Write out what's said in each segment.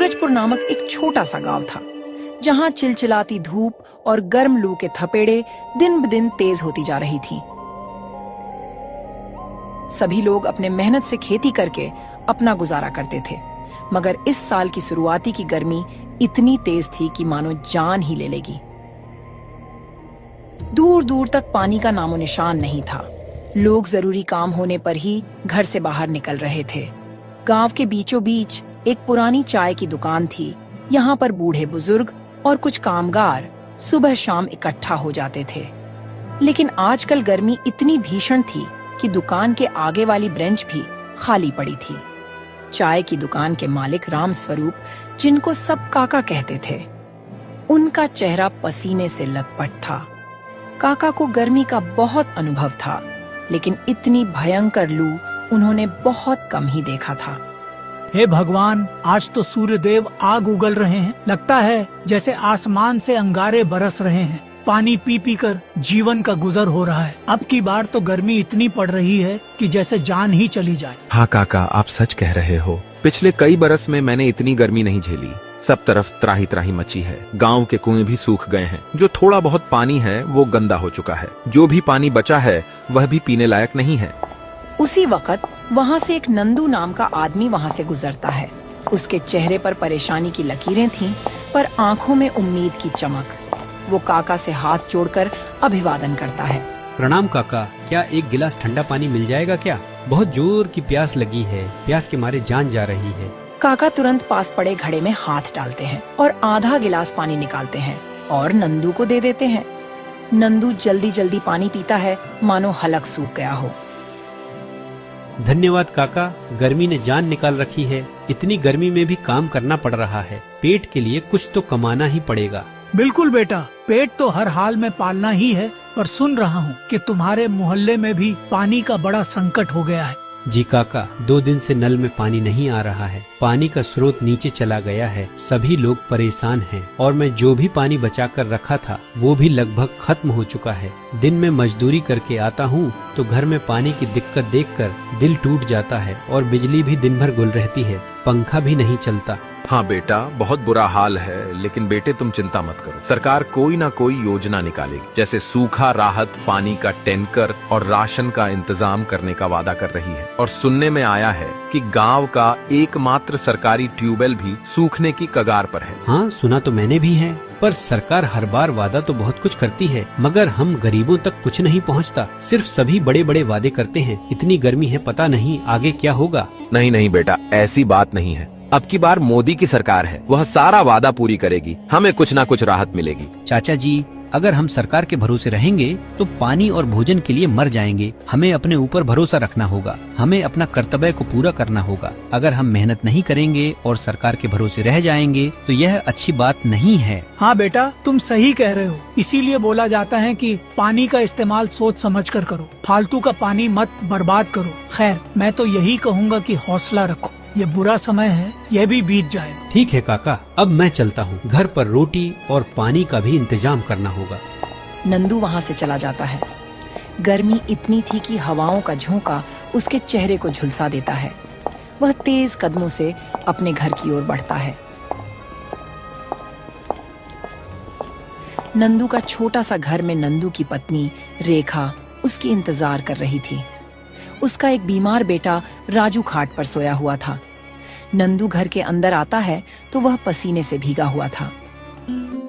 सूरजपुर नामक एक छोटा सा गांव था, जहां चिलचिलाती धूप और गर्म लू के थपेड़े दिन ब दिन तेज होती जा रही थी। सभी लोग अपने मेहनत से खेती करके अपना गुजारा करते थे, मगर इस साल की शुरुआती की गर्मी इतनी तेज थी कि मानो जान ही ले लेगी। दूर दूर तक पानी का नामो निशान नहीं था। लोग जरूरी काम होने पर ही घर से बाहर निकल रहे थे। गांव के बीचों बीच एक पुरानी चाय की दुकान थी। यहाँ पर बूढ़े बुजुर्ग और कुछ कामगार सुबह शाम इकट्ठा हो जाते थे। लेकिन आजकल गर्मी इतनी भीषण थी कि दुकान के आगे वाली बेंच भी खाली पड़ी थी। चाय की दुकान के मालिक राम स्वरूप, जिनको सब काका कहते थे, उनका चेहरा पसीने से लथपथ था। काका को गर्मी का बहुत अनुभव था, लेकिन इतनी भयंकर लू उन्होंने बहुत कम ही देखा था। हे भगवान, आज तो सूर्य देव आग उगल रहे हैं। लगता है जैसे आसमान से अंगारे बरस रहे हैं। पानी पी पी कर जीवन का गुजर हो रहा है। अब की बार तो गर्मी इतनी पड़ रही है कि जैसे जान ही चली जाए। हाँ काका, आप सच कह रहे हो। पिछले कई बरस में मैंने इतनी गर्मी नहीं झेली। सब तरफ त्राही त्राही मची है। गांव के कुएं भी सूख गए हैं। जो थोड़ा बहुत पानी है वो गंदा हो चुका है। जो भी पानी बचा है वह भी पीने लायक नहीं है। उसी वक्त वहाँ से एक नंदू नाम का आदमी वहाँ से गुजरता है। उसके चेहरे पर परेशानी की लकीरें थीं, पर आंखों में उम्मीद की चमक। वो काका से हाथ जोड़कर अभिवादन करता है। प्रणाम काका, क्या एक गिलास ठंडा पानी मिल जाएगा क्या? बहुत जोर की प्यास लगी है। प्यास के मारे जान जा रही है। काका तुरंत पास पड़े घड़े में हाथ डालते हैं और आधा गिलास पानी निकालते हैं और नंदू को दे देते हैं। नंदू जल्दी जल्दी पानी पीता है, मानो हलक सूख गया हो। धन्यवाद काका, गर्मी ने जान निकाल रखी है। इतनी गर्मी में भी काम करना पड़ रहा है। पेट के लिए कुछ तो कमाना ही पड़ेगा। बिल्कुल बेटा, पेट तो हर हाल में पालना ही है। पर सुन रहा हूँ कि तुम्हारे मोहल्ले में भी पानी का बड़ा संकट हो गया है। जी काका, 2 दिन से नल में पानी नहीं आ रहा है। पानी का स्रोत नीचे चला गया है। सभी लोग परेशान हैं और मैं जो भी पानी बचा कर रखा था वो भी लगभग खत्म हो चुका है। दिन में मजदूरी करके आता हूँ तो घर में पानी की दिक्कत देखकर दिल टूट जाता है और बिजली भी दिन भर गुल रहती है। पंखा भी नहीं चलता। हाँ बेटा, बहुत बुरा हाल है, लेकिन बेटे तुम चिंता मत करो। सरकार कोई ना कोई योजना निकालेगी। जैसे सूखा राहत, पानी का टैंकर और राशन का इंतजाम करने का वादा कर रही है। और सुनने में आया है कि गांव का एकमात्र सरकारी ट्यूबवेल भी सूखने की कगार पर है। हाँ, सुना तो मैंने भी है। पर सरकार हर बार वादा तो बहुत कुछ करती है, मगर हम गरीबों तक कुछ नहीं पहुंचता। सिर्फ सभी बड़े बड़े वादे करते हैं। इतनी गर्मी है, पता नहीं आगे क्या होगा। नहीं नहीं बेटा, ऐसी बात नहीं है। अब की बार मोदी की सरकार है, वह सारा वादा पूरी करेगी। हमें कुछ ना कुछ राहत मिलेगी। चाचा जी, अगर हम सरकार के भरोसे रहेंगे तो पानी और भोजन के लिए मर जाएंगे। हमें अपने ऊपर भरोसा रखना होगा। हमें अपना कर्तव्य को पूरा करना होगा। अगर हम मेहनत नहीं करेंगे और सरकार के भरोसे रह जाएंगे तो यह अच्छी बात नहीं है। हाँ बेटा, तुम सही कह रहे हो। इसीलिए बोला जाता है कि पानी का इस्तेमाल सोच समझ कर करो। फालतू का पानी मत बर्बाद करो। खैर, मैं तो यही कहूँगा कि हौसला रखो। ये बुरा समय है, यह भी बीत जाएगा। ठीक है काका, अब मैं चलता हूँ। घर पर रोटी और पानी का भी इंतजाम करना होगा। नंदू वहाँ से चला जाता है। गर्मी इतनी थी कि हवाओं का झोंका उसके चेहरे को झुलसा देता है। वह तेज कदमों से अपने घर की ओर बढ़ता है। नंदू का छोटा सा घर में नंदू की पत्नी रेखा उसकी इंतजार कर रही थी। उसका एक बीमार बेटा राजू खाट पर सोया हुआ था। नंदू घर के अंदर आता है तो वह पसीने से भीगा हुआ था।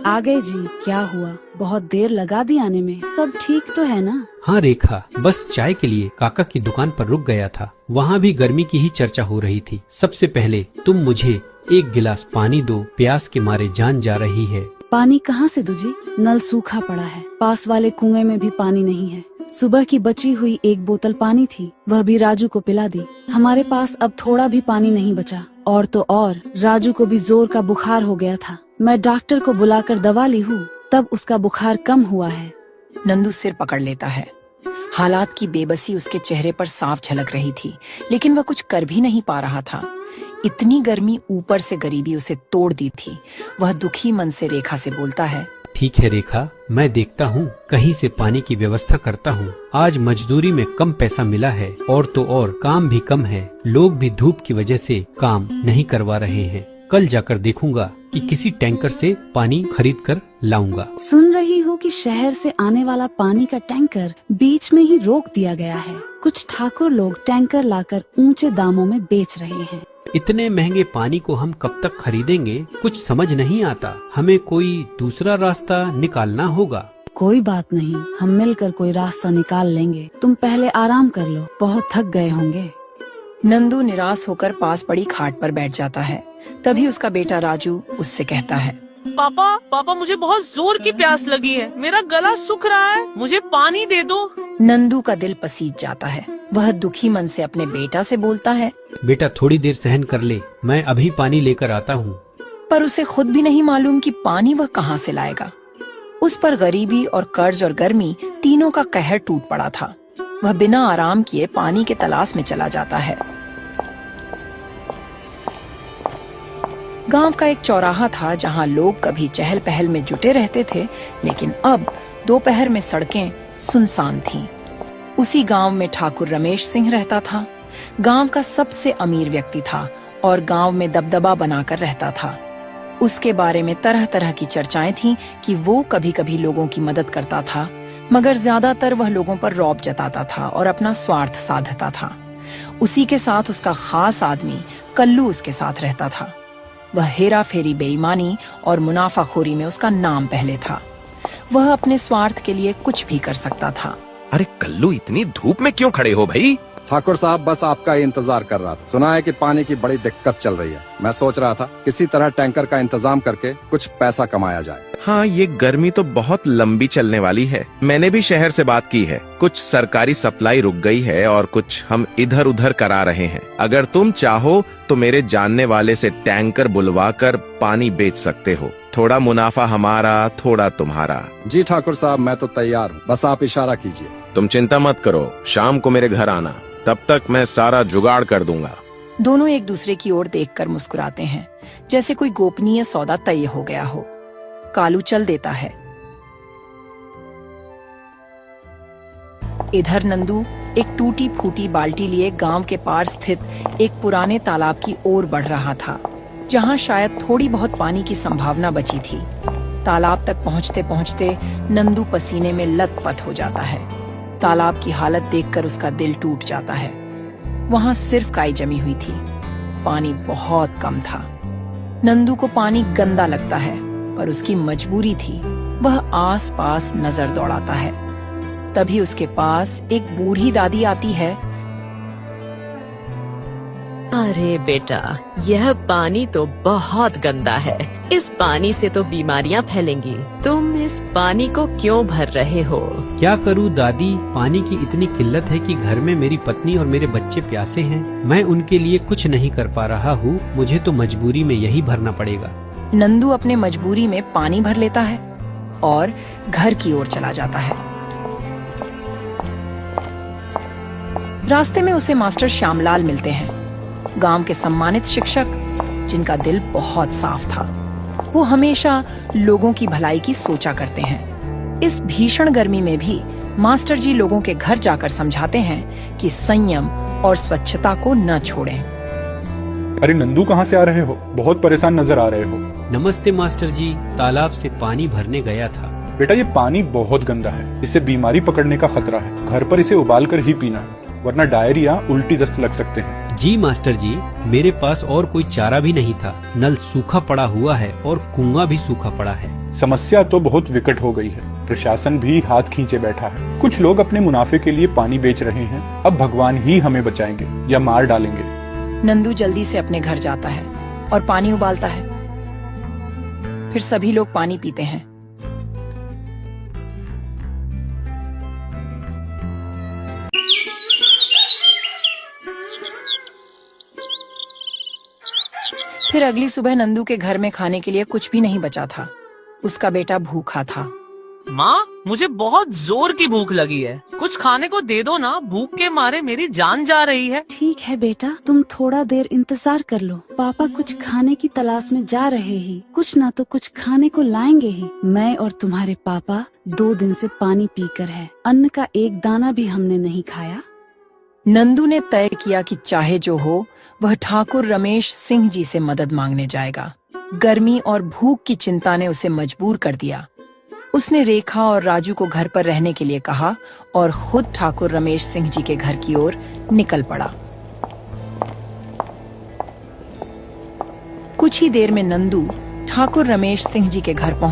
आ गए जी, क्या हुआ? बहुत देर लगा दी आने में। सब ठीक तो है ना? हाँ रेखा, बस चाय के लिए काका की दुकान पर रुक गया था। वहाँ भी गर्मी की ही चर्चा हो रही थी। सबसे पहले तुम मुझे एक गिलास पानी दो, प्यास के मारे जान जा रही है। पानी कहाँ से दूं जी? नल सूखा पड़ा है। पास वाले कुएं में भी पानी नहीं है। सुबह की बची हुई एक बोतल पानी थी, वह भी राजू को पिला दी। हमारे पास अब थोड़ा भी पानी नहीं बचा। और तो और राजू को भी जोर का बुखार हो गया था। मैं डॉक्टर को बुलाकर दवा ली हूँ, तब उसका बुखार कम हुआ है। नंदू सिर पकड़ लेता है। हालात की बेबसी उसके चेहरे पर साफ झलक रही थी, लेकिन वह कुछ कर भी नहीं पा रहा था। इतनी गर्मी, ऊपर से गरीबी उसे तोड़ दी थी। वह दुखी मन से रेखा से बोलता है, ठीक है रेखा, मैं देखता हूँ, कहीं से पानी की व्यवस्था करता हूँ। आज मजदूरी में कम पैसा मिला है और तो और काम भी कम है। लोग भी धूप की वजह से काम नहीं करवा रहे हैं। कल जाकर देखूंगा कि किसी टैंकर से पानी खरीद कर लाऊंगा। सुन रही हूँ कि शहर से आने वाला पानी का टैंकर बीच में ही रोक दिया गया है। कुछ ठाकुर लोग टैंकर लाकर ऊंचे दामों में बेच रहे हैं। इतने महंगे पानी को हम कब तक खरीदेंगे, कुछ समझ नहीं आता। हमें कोई दूसरा रास्ता निकालना होगा। कोई बात नहीं, हम मिलकर कोई रास्ता निकाल लेंगे। तुम पहले आराम कर लो, बहुत थक गए होंगे। नंदू निराश होकर पास पड़ी खाट पर बैठ जाता है। तभी उसका बेटा राजू उससे कहता है, पापा पापा मुझे बहुत जोर की प्यास लगी है, मेरा गला सूख रहा है, मुझे पानी दे दो। नंदू का दिल पसीज जाता है। वह दुखी मन से अपने बेटा से बोलता है, बेटा थोड़ी देर सहन कर ले, मैं अभी पानी लेकर आता हूँ। पर उसे खुद भी नहीं मालूम कि पानी वह कहाँ से लाएगा। उस पर गरीबी और कर्ज और गर्मी तीनों का कहर टूट पड़ा था। वह बिना आराम किए पानी के तलाश में चला जाता है। गांव का एक चौराहा था जहां लोग कभी चहल पहल में जुटे रहते थे, लेकिन अब दोपहर में सड़कें सुनसान थीं। उसी गांव में ठाकुर रमेश सिंह रहता था। गांव का सबसे अमीर व्यक्ति था और गांव में दबदबा बनाकर रहता था। उसके बारे में तरह तरह की चर्चाएं थीं कि वो कभी कभी लोगों की मदद करता था, मगर ज्यादातर वह लोगों पर रौब जताता था और अपना स्वार्थ साधता था। उसी के साथ उसका खास आदमी कल्लू उसके साथ रहता था। वह हेरा फेरी, बेईमानी और मुनाफाखोरी में उसका नाम पहले था। वह अपने स्वार्थ के लिए कुछ भी कर सकता था। अरे कल्लू, इतनी धूप में क्यों खड़े हो भाई? ठाकुर साहब बस आपका ही इंतजार कर रहा था। सुना है कि पानी की बड़ी दिक्कत चल रही है। मैं सोच रहा था किसी तरह टैंकर का इंतजाम करके कुछ पैसा कमाया जाए। हाँ, ये गर्मी तो बहुत लंबी चलने वाली है। मैंने भी शहर से बात की है। कुछ सरकारी सप्लाई रुक गई है और कुछ हम इधर उधर करा रहे हैं। अगर तुम चाहो तो मेरे जानने वाले से टैंकर बुलवा कर पानी बेच सकते हो। थोड़ा मुनाफा हमारा, थोड़ा तुम्हारा। जी ठाकुर साहब, मैं तो तैयार हूँ, बस आप इशारा कीजिए। तुम चिंता मत करो, शाम को मेरे घर आना, तब तक मैं सारा जुगाड़ कर दूंगा। दोनों एक दूसरे की ओर देखकर मुस्कुराते हैं, जैसे कोई गोपनीय सौदा तय हो गया हो। कालू चल देता है। इधर नंदू एक टूटी फूटी बाल्टी लिए गांव के पार स्थित एक पुराने तालाब की ओर बढ़ रहा था, जहां शायद थोड़ी बहुत पानी की संभावना बची थी। तालाब तक पहुंचते पहुंचते नंदू पसीने में लथपथ हो जाता है। तालाब की हालत देखकर उसका दिल टूट जाता है। वहां सिर्फ काई जमी हुई थी, पानी बहुत कम था। नंदू को पानी गंदा लगता है, पर उसकी मजबूरी थी। वह आस पास नजर दौड़ाता है। तभी उसके पास एक बूढ़ी दादी आती है। अरे बेटा, यह पानी तो बहुत गंदा है। इस पानी से तो बीमारियां फैलेंगी। तुम इस पानी को क्यों भर रहे हो? क्या करूं दादी, पानी की इतनी किल्लत है कि घर में मेरी पत्नी और मेरे बच्चे प्यासे हैं। मैं उनके लिए कुछ नहीं कर पा रहा हूँ। मुझे तो मजबूरी में यही भरना पड़ेगा। नंदू अपने मजबूरी में पानी भर लेता है और घर की ओर चला जाता है। रास्ते में उसे मास्टर श्यामलाल मिलते हैं, गांव के सम्मानित शिक्षक, जिनका दिल बहुत साफ था। वो हमेशा लोगों की भलाई की सोचा करते हैं। इस भीषण गर्मी में भी मास्टर जी लोगों के घर जाकर समझाते हैं कि संयम और स्वच्छता को न छोड़ें। अरे नंदू, कहाँ से आ रहे हो? बहुत परेशान नजर आ रहे हो। नमस्ते मास्टर जी, तालाब से पानी भरने गया था। बेटा, ये पानी बहुत गंदा है, इससे बीमारी पकड़ने का खतरा है। घर पर इसे उबाल कर ही पीना, वरना डायरिया, उल्टी दस्त लग सकते हैं। जी मास्टर जी, मेरे पास और कोई चारा भी नहीं था। नल सूखा पड़ा हुआ है और कुआं भी सूखा पड़ा है। समस्या तो बहुत विकट हो गई है। प्रशासन भी हाथ खींचे बैठा है। कुछ लोग अपने मुनाफे के लिए पानी बेच रहे हैं। अब भगवान ही हमें बचाएंगे या मार डालेंगे। नंदू जल्दी से अपने घर जाता है और पानी उबालता है। फिर सभी लोग पानी पीते हैं। फिर अगली सुबह नंदू के घर में खाने के लिए कुछ भी नहीं बचा था। उसका बेटा भूखा था। माँ, मुझे बहुत जोर की भूख लगी है, कुछ खाने को दे दो ना। भूख के मारे मेरी जान जा रही है। ठीक है बेटा, तुम थोड़ा देर इंतजार कर लो। पापा कुछ खाने की तलाश में जा रहे ही, कुछ ना तो कुछ खाने को लाएंगे ही। मैं और तुम्हारे पापा 2 दिन से पानी पीकर है। अन्न का एक दाना भी हमने नहीं खाया। नंदू ने तय किया कि चाहे जो हो वह ठाकुर रमेश सिंह जी से मदद मांगने जाएगा। गर्मी और भूख की चिंता ने उसे मजबूर कर दिया। उसने रेखा और राजू को घर पर रहने के लिए कहा और खुद ठाकुर रमेश सिंह जी के घर की ओर निकल पड़ा। कुछ ही देर में नंदू ठाकुर रमेश सिंह जी के घर पहुंच